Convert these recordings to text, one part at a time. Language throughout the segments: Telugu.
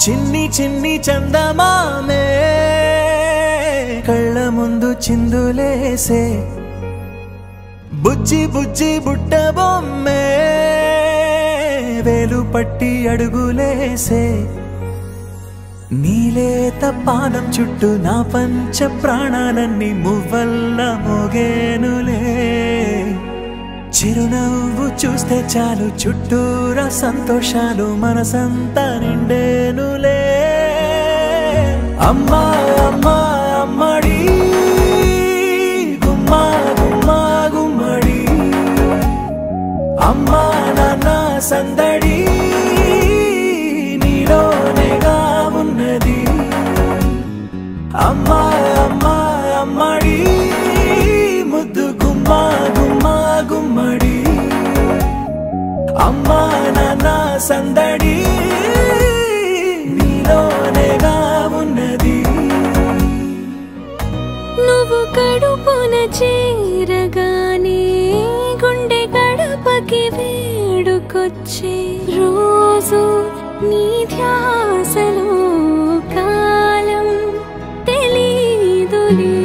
చిన్ని చిన్ని చందమామే కళ్ళ ముందు చిందులేసే బుజ్జి బుజ్జి బుట్ట బొమ్మే వేలు పట్టి అడుగులేసే నీలేత పానం చుట్టూ నా పంచ ప్రాణాలన్నీ మువ్వల్ల మోగేనులే చిరునవ్వు చూస్తే చాలు చుట్టూరా సంతోషాలు మనసంతా నిండేనులే అమ్మా అమ్మా అమ్మడి గుమ్మా గుమ్మా గుమ్మడి అమ్మా నాన్న సందడి నీలోనేగా ఉన్నది అమ్మా అమ్మా అమ్మడి ముద్దు గుమ్మా గుమ్మా గుమ్మడి అమ్మా నాన్న సందడి నీలోనేగా ఉన్నది నువ్వు కడుపున చేరగానే గుండె గడపకి వేడుకొచ్చే రోజు నీ ధ్యాసలో కాలం తెలీదులే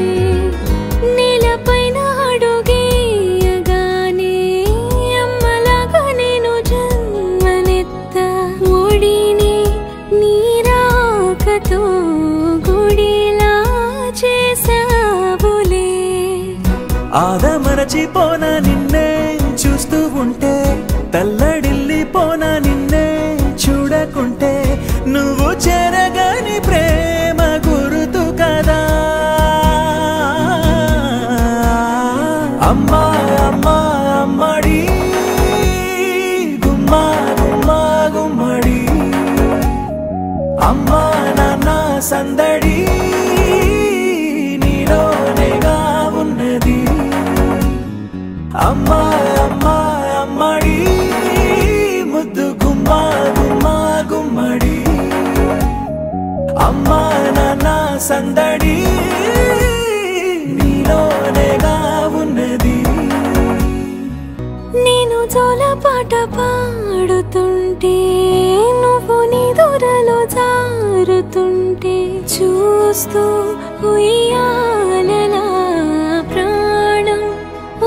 నేలపైన అడుగేయగానే అమ్మలాగా నేను జన్మనెత్త ఒడిని నీ రాకతో గుడిలా చేసావులే ఆదమరచిపోన నిన్నే చూస్తూ ఉంటే తల్లడిల్లిపోన నిన్నే చూడకుంటే నువ్వు చెరగని ప్రేమ గుర్తు కదా అమ్మా అమ్మా అమ్మడి గుమ్మా గుమ్మా గుమ్మడి అమ్మా నాన్న సందడి నీలోనేగా ఉన్నది అమ్మా అమ్మా అమ్మడి ముద్దు గుమ్మా గుమ్మా గుమ్మడి అమ్మా నాన్న సందడి నీలోనేగా ఉన్నది నేను జోలపాట పాడుతుంటే నువ్వు నీ దూరలో జారుతుంటే చూస్తూ ఉయ్యాలలా ప్రాణం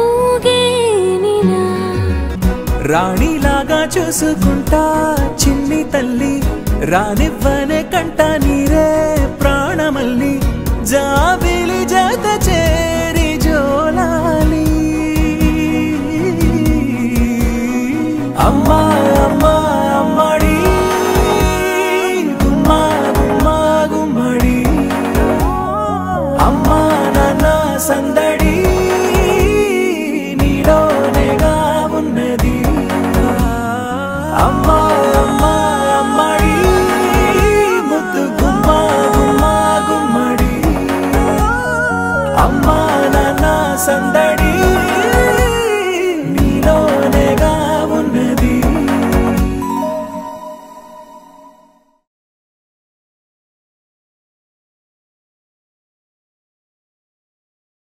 ఊగేనిలా రాణిలాగా చూసుకుంటా చిన్ని తల్లి రానివ్వనే కంట నీరే ప్రాణమల్లి జాబిలి జత చేరి జోలాలి అమ్మా అమ్మా అమ్మడి గుమ్మా గుమ్మా గుమ్మడి అమ్మా నాన్న సందడి